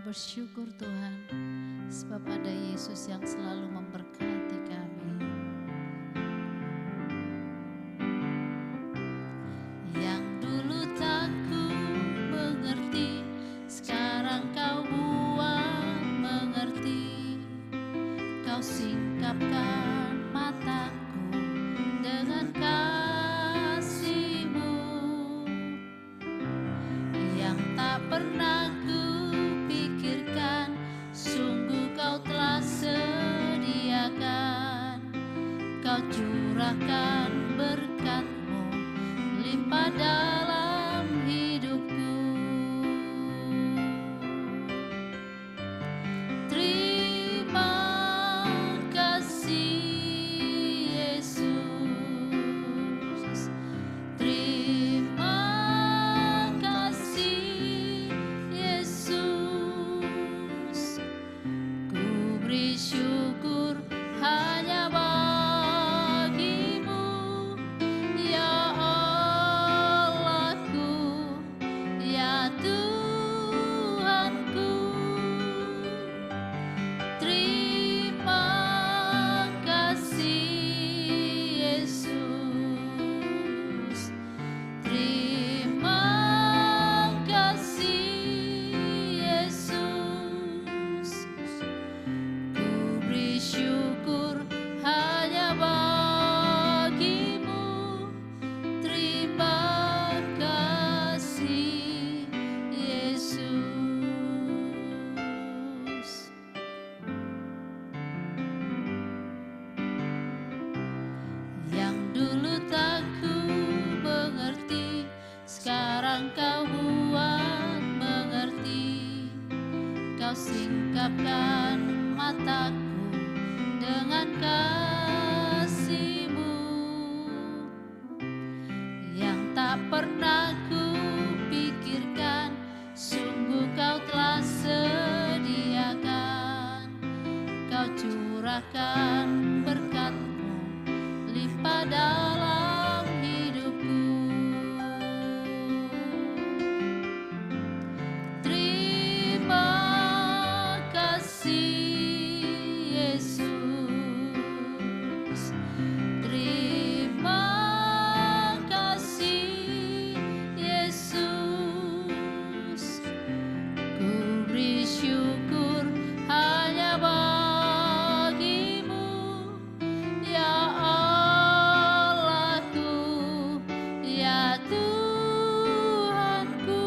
bersyukur Tuhan, sebab ada Yesus yang selalu memberkati kami. Yang dulu tak ku mengerti, sekarang kau buat mengerti. Kau singkapkan mataku dengan kasih-Mu yang tak pernah ku pikirkan. Sungguh kau telah sediakan, kau curahkan berkat-Mu limpah dalam hidupku. Terima kasih Yesus, terima kasih Yesus. Ku beri syukur hanya bagi-Mu, ya Allahku, ya Tuhanku. Terima kasih Yesus, terima kasih Yesus. Ku beri syukur hanya bagi-Mu, terima kasih Yesus. Yang dulu tak ku mengerti, sekarang kau buat mengerti. Kau singkapkan mataku dengan kasih-Mu yang tak pernah ku pikirkan. Sungguh kau telah sediakan, kau curahkan berkat-Mu limpah dalam hidupku. Terima kasih Yesus, terima kasih Yesus. Ku beri syukur hanya bagi-Mu, ya Allahku, ya Tuhanku.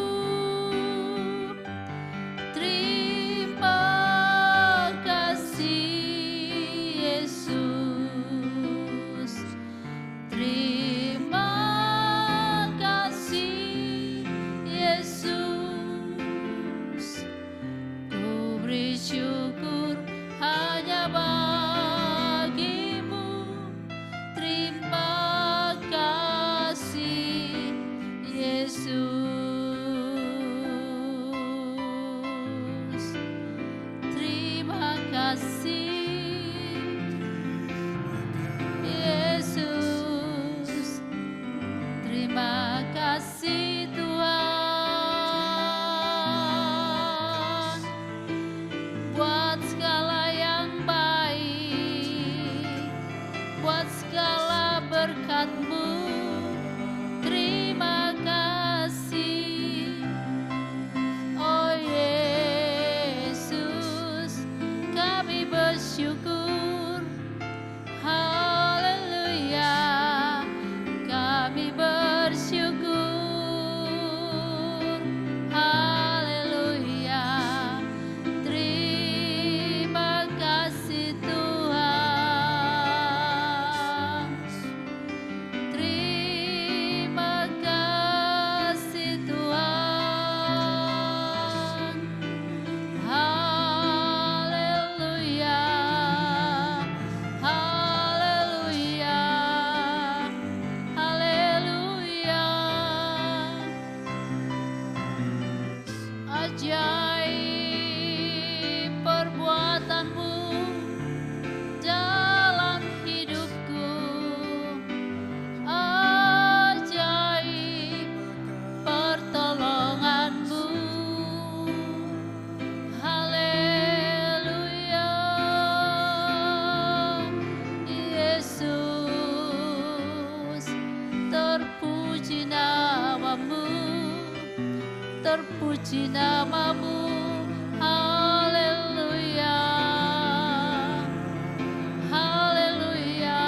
Terima kasih Yesus, terima kasih Yesus. Ku beri syukur hanya bagi-Mu, terima kasih Yesus, terima kasih Yesus, terima kasih Tuhan buat segala yang baik, buat segala berkat-Mu. Terima kasih, oh Yesus, kami bersyukur. terpuji namamu. Haleluya, haleluya,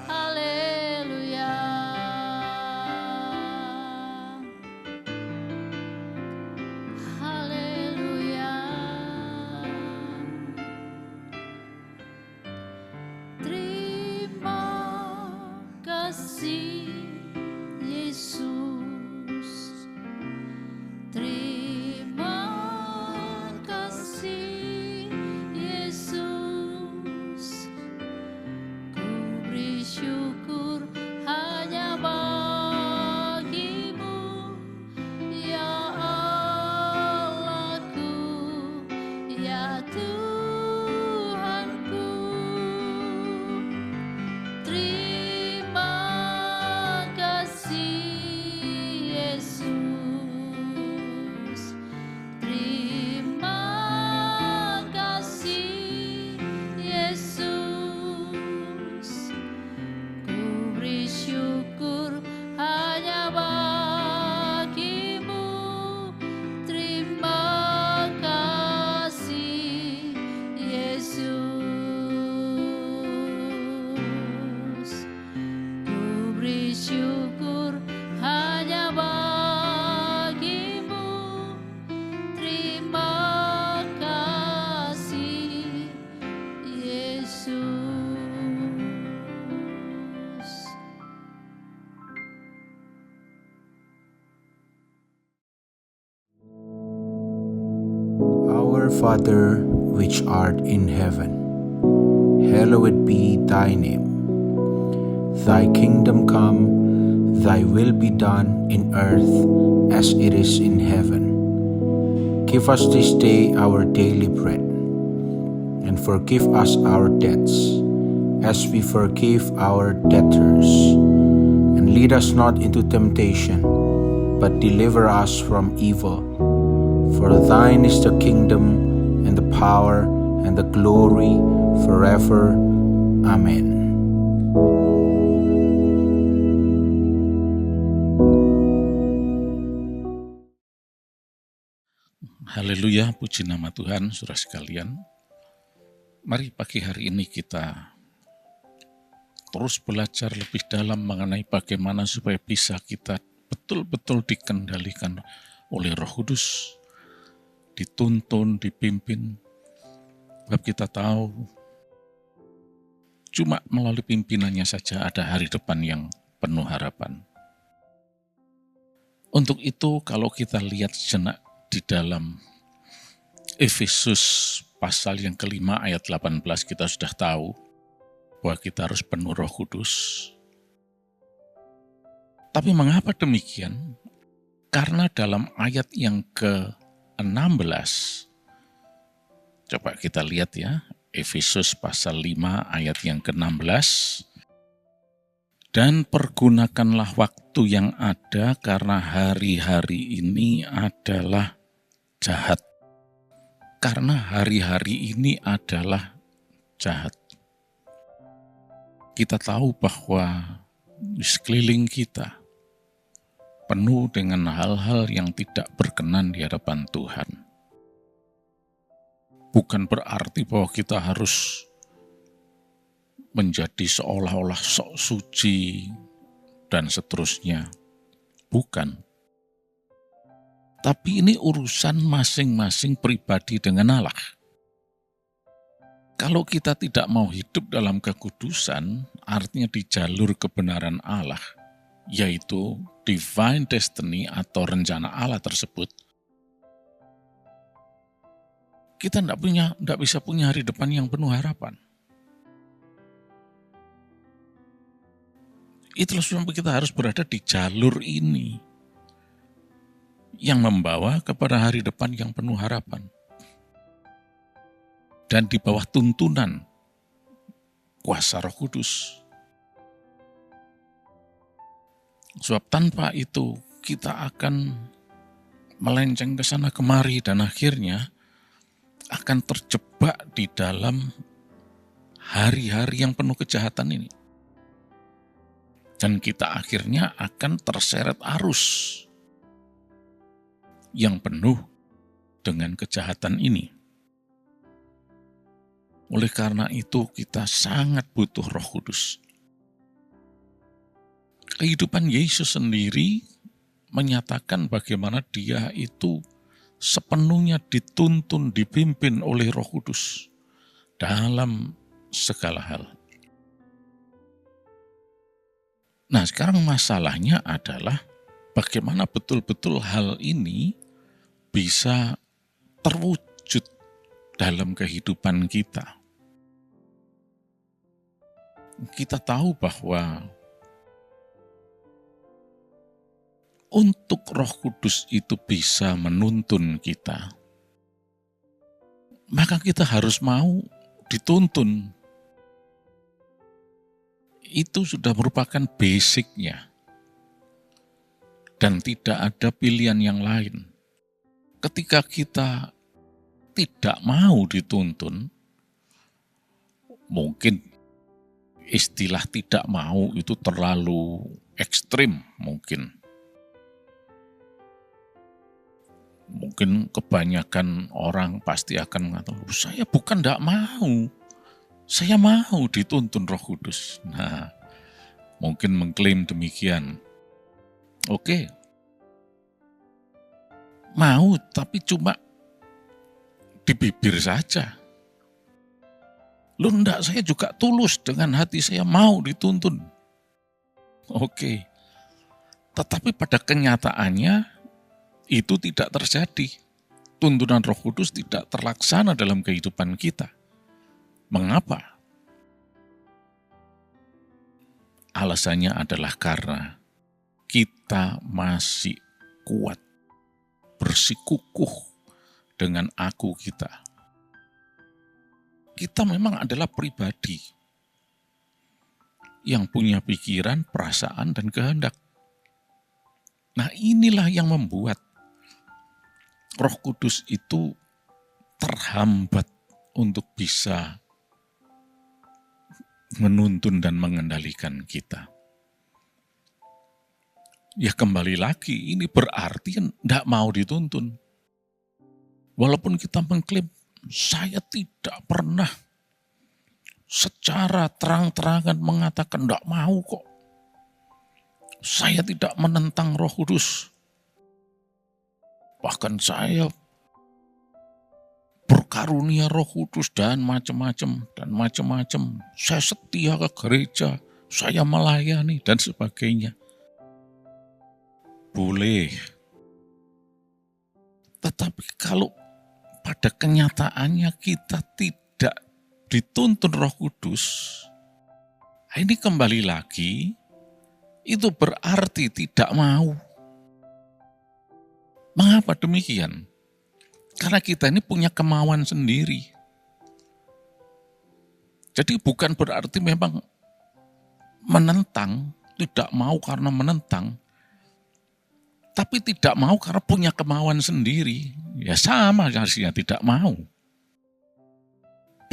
haleluya. Haleluya. Terima kasih Yesus. Terima kasih Yesus. Ku beri syukur hanya bagimu, ya Allahku, ya Tuhanku. Terima kasih Yesus. Terima kasih Yesus. Ku beri syukur hanya bagimu. Terima kasih Yesus. Ku beri syukur hanya bagimu. Terima kasih Yesus. Our Father, which art in heaven, hallowed be thy name. Thy kingdom come, thy will be done in earth as it is in heaven. Give us this day our daily bread, and forgive us our debts, as we forgive our debtors. And lead us not into temptation, but deliver us from evil. For thine is the kingdom, and the power, and the glory, forever. Amen. Haleluya, puji nama Tuhan, saudara sekalian. Mari pagi hari ini kita terus belajar lebih dalam mengenai bagaimana supaya bisa kita betul-betul dikendalikan oleh Roh Kudus, dituntun, dipimpin. Sebab kita tahu cuma melalui pimpinannya saja ada hari depan yang penuh harapan. Untuk itu kalau kita lihat sejenak di dalam Efesus pasal yang kelima ayat 18 kita sudah tahu bahwa kita harus penuh Roh Kudus. Tapi mengapa demikian? Karena dalam ayat yang ke-16, coba kita lihat ya, Efesus pasal 5 ayat yang ke-16, dan pergunakanlah waktu yang ada karena hari-hari ini adalah jahat. Karena hari-hari ini adalah jahat. Kita tahu bahwa di sekeliling kita penuh dengan hal-hal yang tidak berkenan di hadapan Tuhan. Bukan berarti bahwa kita harus menjadi seolah-olah sok suci dan seterusnya. Bukan. Tapi ini urusan masing-masing pribadi dengan Allah. Kalau kita tidak mau hidup dalam kekudusan, artinya di jalur kebenaran Allah, yaitu divine destiny atau rencana Allah tersebut, kita tidak bisa punya hari depan yang penuh harapan. Itulah sebabnya kita harus berada di jalur ini yang membawa kepada hari depan yang penuh harapan. Dan di bawah tuntunan kuasa Roh Kudus. Sebab tanpa itu kita akan melenceng ke sana kemari dan akhirnya akan terjebak di dalam hari-hari yang penuh kejahatan ini. Dan kita akhirnya akan terseret arus. yang penuh dengan kejahatan ini. Oleh karena itu kita sangat butuh Roh Kudus. Kehidupan Yesus sendiri menyatakan bagaimana dia itu sepenuhnya dituntun, dipimpin oleh Roh Kudus dalam segala hal. Nah, sekarang masalahnya adalah bagaimana betul-betul hal ini bisa terwujud dalam kehidupan kita. Kita tahu bahwa untuk Roh Kudus itu bisa menuntun kita, maka kita harus mau dituntun. Itu sudah merupakan basicnya. Dan tidak ada pilihan yang lain. Ketika kita tidak mau dituntun, mungkin istilah tidak mau itu terlalu ekstrim mungkin. Mungkin kebanyakan orang pasti akan mengatakan, saya bukan tidak mau. Saya mau dituntun Roh Kudus. Nah, mungkin mengklaim demikian. Oke. Mau, tapi cuma di bibir saja. Loh enggak, saya juga tulus dengan hati saya mau dituntun. Oke. Tetapi pada kenyataannya itu tidak terjadi. Tuntunan Roh Kudus tidak terlaksana dalam kehidupan kita. Mengapa? Alasannya adalah karena kita masih kuat, bersikukuh dengan aku kita. Kita memang adalah pribadi yang punya pikiran, perasaan, dan kehendak. Nah, inilah yang membuat Roh Kudus itu terhambat untuk bisa menuntun dan mengendalikan kita. Ya kembali lagi, ini berarti tidak mau dituntun. Walaupun kita mengklaim, saya tidak pernah secara terang-terangan mengatakan tidak mau kok. Saya tidak menentang Roh Kudus. Bahkan saya berkarunia Roh Kudus dan macam-macam. Saya setia ke gereja, saya melayani dan sebagainya. Boleh. Tetapi kalau pada kenyataannya kita tidak dituntun Roh Kudus, ini kembali lagi, itu berarti tidak mau. Mengapa demikian? Karena kita ini punya kemauan sendiri. Jadi bukan berarti memang menentang, tidak mau karena menentang, tapi tidak mau karena punya kemauan sendiri. Ya sama artinya tidak mau.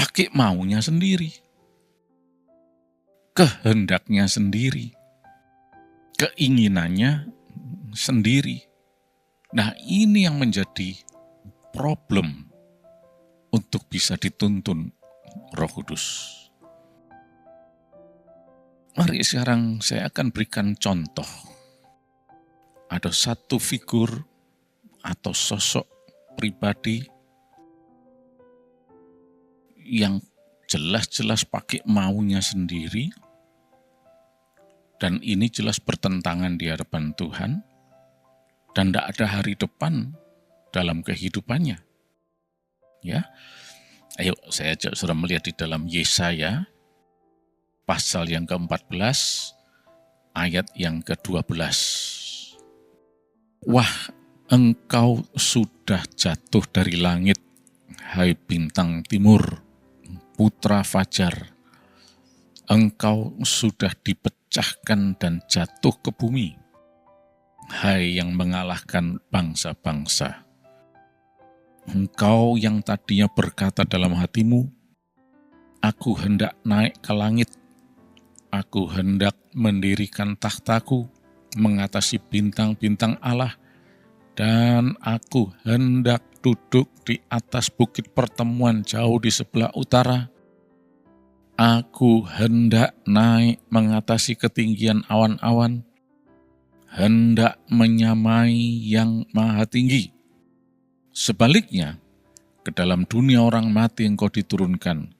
Pakai maunya sendiri. Kehendaknya sendiri. Keinginannya sendiri. Nah, ini yang menjadi problem untuk bisa dituntun Roh Kudus. Mari sekarang saya akan berikan contoh. Ada satu figur atau sosok pribadi yang jelas-jelas pakai maunya sendiri, dan ini jelas bertentangan di hadapan Tuhan, dan tidak ada hari depan dalam kehidupannya. Ya, ayo saya sudah melihat di dalam Yesaya pasal yang ke-14 ayat yang ke-12. Wah, engkau sudah jatuh dari langit, hai bintang timur, putra fajar. Engkau sudah dipecahkan dan jatuh ke bumi, hai yang mengalahkan bangsa-bangsa. Engkau yang tadinya berkata dalam hatimu, aku hendak naik ke langit, aku hendak mendirikan tahtaku, mengatasi bintang-bintang Allah, Dan aku hendak duduk di atas bukit pertemuan jauh di sebelah utara. Aku hendak naik mengatasi ketinggian awan-awan, hendak menyamai yang maha tinggi. Sebaliknya, ke dalam dunia orang mati engkau diturunkan,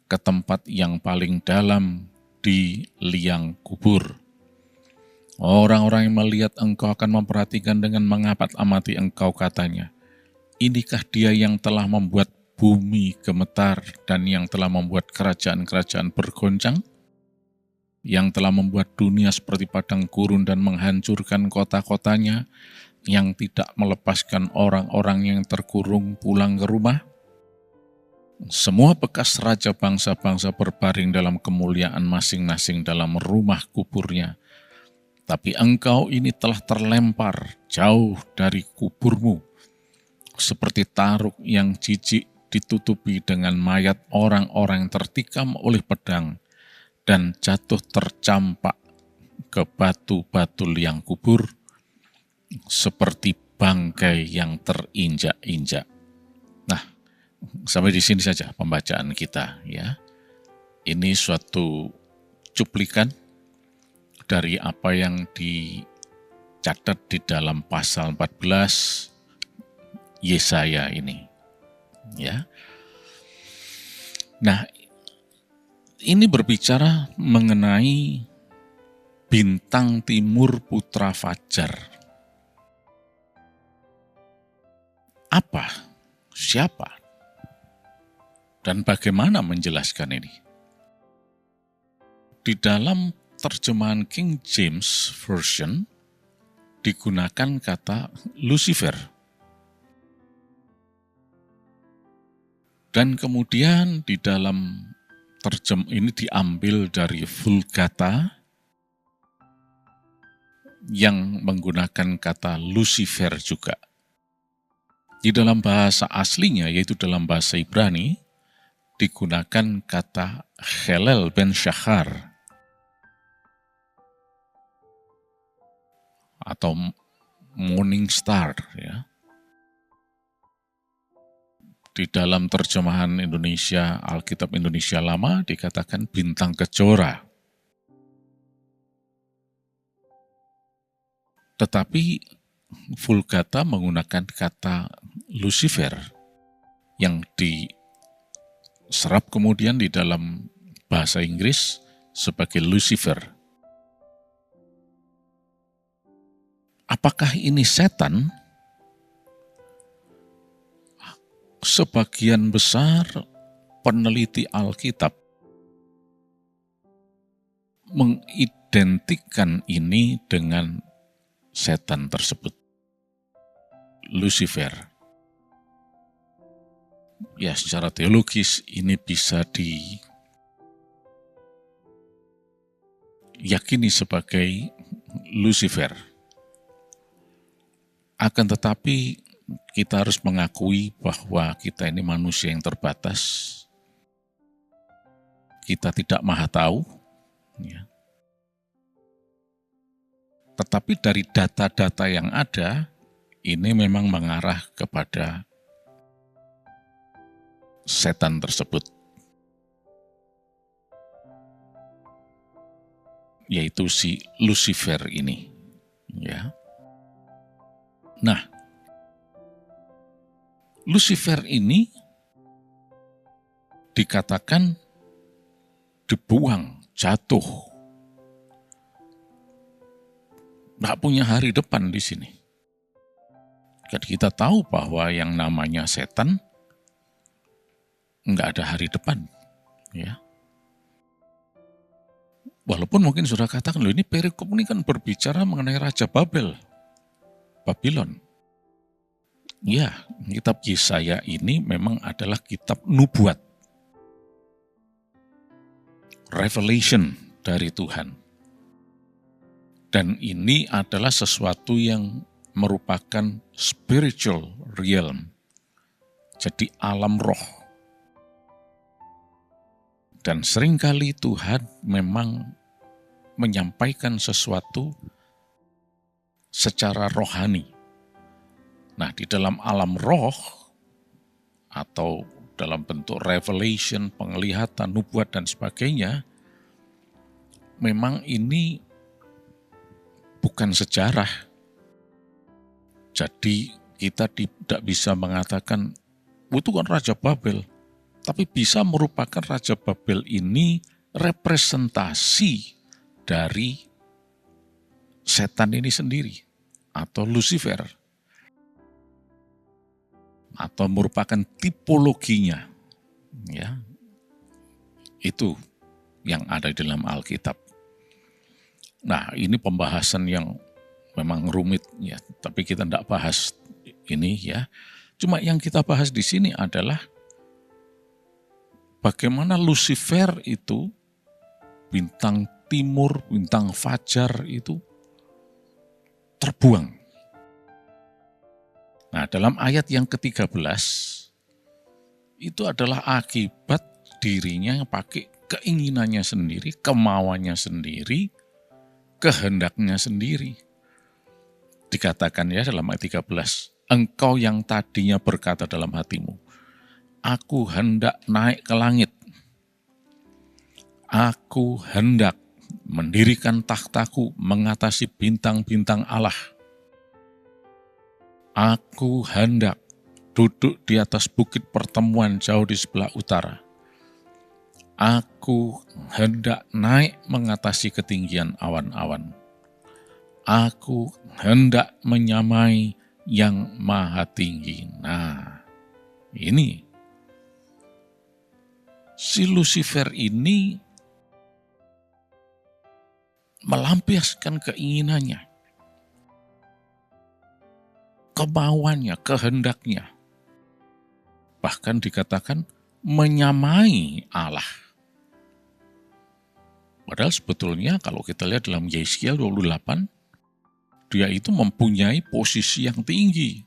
ke tempat yang paling dalam di liang kubur. Orang-orang yang melihat engkau akan memperhatikan dengan mengamat-amati engkau, katanya, inikah dia yang telah membuat bumi gemetar dan yang telah membuat kerajaan-kerajaan bergoncang, yang telah membuat dunia seperti padang gurun dan menghancurkan kota-kotanya, yang tidak melepaskan orang-orang yang terkurung pulang ke rumah? Semua bekas raja bangsa-bangsa berbaring dalam kemuliaan masing-masing dalam rumah kuburnya. Tapi engkau ini telah terlempar jauh dari kuburmu, seperti taruk yang jijik ditutupi dengan mayat orang-orang yang tertikam oleh pedang dan jatuh tercampak ke batu-batu liang kubur, seperti bangkai yang terinjak-injak. Nah, sampai di sini saja pembacaan kita, ya. Ini suatu cuplikan dari apa yang dicatat di dalam pasal 14 Yesaya ini, ya. Nah, ini berbicara mengenai bintang timur putra fajar. Apa? Siapa? Dan bagaimana menjelaskan ini? Di dalam terjemahan King James Version digunakan kata Lucifer. Dan kemudian di dalam ini diambil dari Vulgata yang menggunakan kata Lucifer juga. Di dalam bahasa aslinya, yaitu dalam bahasa Ibrani, digunakan kata Chelel ben Shachar atau morning star, ya. Di dalam terjemahan Indonesia, Alkitab Indonesia Lama dikatakan bintang kejora. Tetapi Vulgata menggunakan kata Lucifer yang diserap kemudian di dalam bahasa Inggris sebagai Lucifer. Apakah ini setan? Sebagian besar peneliti Alkitab mengidentikan ini dengan setan tersebut, Lucifer. Ya, secara teologis ini bisa diyakini sebagai Lucifer. Akan tetapi kita harus mengakui bahwa kita ini manusia yang terbatas. Kita tidak maha tahu. Ya. Tetapi dari data-data yang ada, ini memang mengarah kepada setan tersebut. Yaitu si Lucifer ini. Ya. Nah, Lucifer ini dikatakan dibuang, jatuh. Nggak punya hari depan di sini. Dan kita tahu bahwa yang namanya setan nggak ada hari depan. Ya. Walaupun mungkin sudah katakan, loh ini perikop ini kan berbicara mengenai Raja Babylon. Ya, kitab Yesaya ini memang adalah kitab nubuat. Revelation dari Tuhan. Dan ini adalah sesuatu yang merupakan spiritual realm. Jadi alam roh. Dan seringkali Tuhan memang menyampaikan sesuatu secara rohani. Nah, di dalam alam roh atau dalam bentuk revelation, penglihatan, nubuat dan sebagainya, memang ini bukan sejarah. Jadi kita tidak bisa mengatakan itu kan Raja Babel, tapi bisa merupakan Raja Babel ini representasi dari setan ini sendiri atau Lucifer, atau merupakan tipologinya, ya. Itu yang ada di dalam Alkitab. Nah, ini pembahasan yang memang rumit, ya, tapi kita tidak bahas ini, ya. Cuma yang kita bahas di sini adalah bagaimana Lucifer itu, bintang timur, bintang fajar itu terbuang. Nah, dalam ayat yang ke-13, itu adalah akibat dirinya yang pakai keinginannya sendiri, kemauannya sendiri, kehendaknya sendiri. Dikatakan ya dalam ayat 13, engkau yang tadinya berkata dalam hatimu, aku hendak naik ke langit, aku hendak mendirikan takhtaku mengatasi bintang-bintang Allah. Aku hendak duduk di atas bukit pertemuan jauh di sebelah utara. Aku hendak naik mengatasi ketinggian awan-awan. Aku hendak menyamai yang maha tinggi. Nah, ini si Lucifer ini melampiaskan keinginannya, kemauannya, kehendaknya. Bahkan dikatakan menyamai Allah. Padahal sebetulnya kalau kita lihat dalam Yeskiel 28, dia itu mempunyai posisi yang tinggi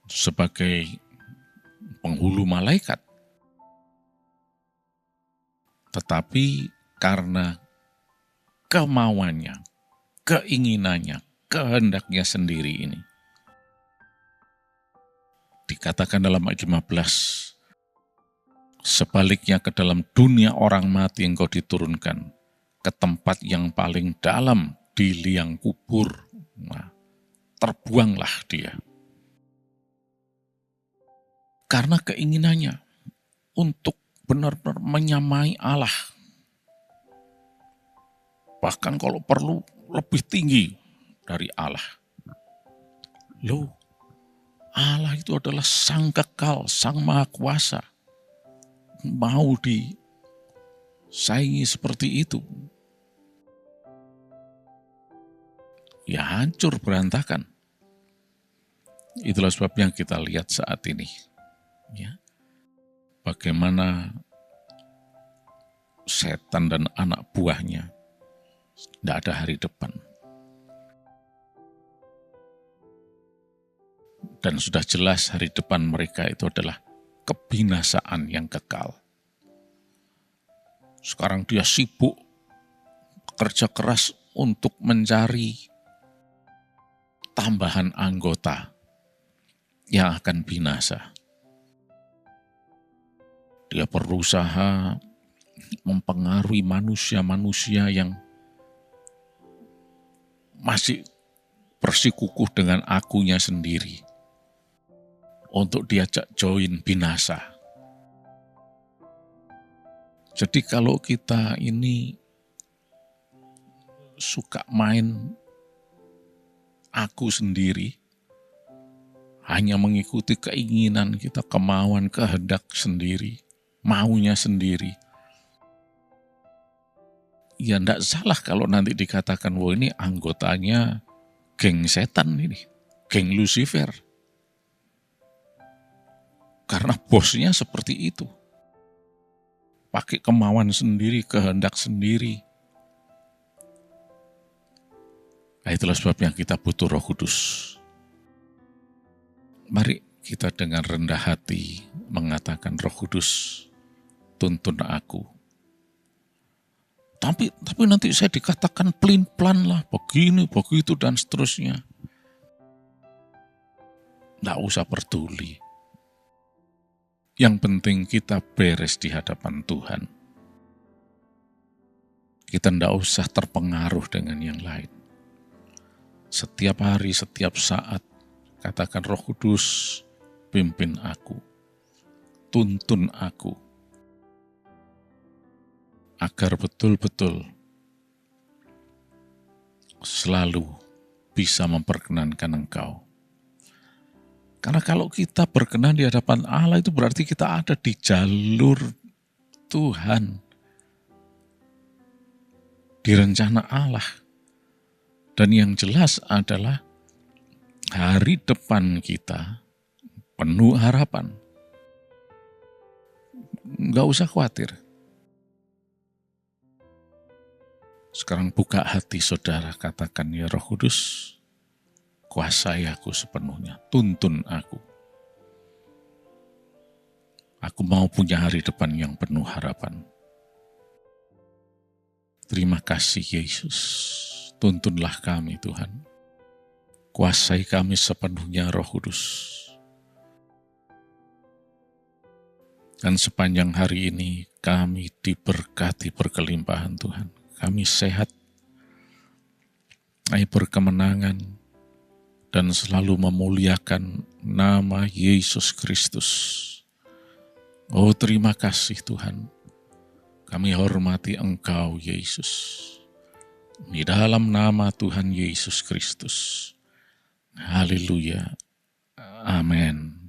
sebagai penghulu malaikat. Tetapi karena kemauannya, keinginannya, kehendaknya sendiri ini, dikatakan dalam ayat 15, sebaliknya ke dalam dunia orang mati engkau diturunkan, ke tempat yang paling dalam di liang kubur. Nah, terbuanglah dia. Karena keinginannya untuk benar-benar menyamai Allah. Bahkan kalau perlu lebih tinggi dari Allah. Loh, Allah itu adalah sang kekal, sang maha kuasa. Mau disaingi seperti itu, ya hancur berantakan. Itulah sebab yang kita lihat saat ini. Ya, bagaimana setan dan anak buahnya tidak ada hari depan. Dan sudah jelas hari depan mereka itu adalah kebinasaan yang kekal. Sekarang dia sibuk kerja keras untuk mencari tambahan anggota yang akan binasa. Dia berusaha mempengaruhi manusia-manusia yang masih bersikukuh dengan akunya sendiri untuk diajak join binasa. Jadi kalau kita ini suka main aku sendiri, hanya mengikuti keinginan kita, kemauan, kehendak sendiri, maunya sendiri, ya enggak salah kalau nanti dikatakan, wah ini anggotanya geng setan ini, geng Lucifer. Karena bosnya seperti itu. Pakai kemauan sendiri, kehendak sendiri. Nah, itulah sebabnya kita butuh Roh Kudus. Mari kita dengan rendah hati mengatakan, Roh Kudus, tuntun aku. Tapi nanti saya dikatakan pelin-pelan lah, begini, begitu, dan seterusnya. Nggak usah peduli. Yang penting kita beres di hadapan Tuhan. Kita nggak usah terpengaruh dengan yang lain. Setiap hari, setiap saat, katakan Roh Kudus, pimpin aku, tuntun aku, agar betul-betul selalu bisa memperkenankan Engkau. Karena kalau kita berkenan di hadapan Allah itu berarti kita ada di jalur Tuhan, di rencana Allah. Dan yang jelas adalah hari depan kita penuh harapan. Nggak usah khawatir. Sekarang buka hati saudara, katakan, ya Roh Kudus, kuasai aku sepenuhnya, tuntun aku. Aku mau punya hari depan yang penuh harapan. Terima kasih Yesus, tuntunlah kami Tuhan. Kuasai kami sepenuhnya Roh Kudus. Dan sepanjang hari ini kami diberkati berkelimpahan Tuhan. Kami sehat, kami berkemenangan, dan selalu memuliakan nama Yesus Kristus. Oh, terima kasih Tuhan. Kami hormati Engkau Yesus. Di dalam nama Tuhan Yesus Kristus. Haleluya. Amin.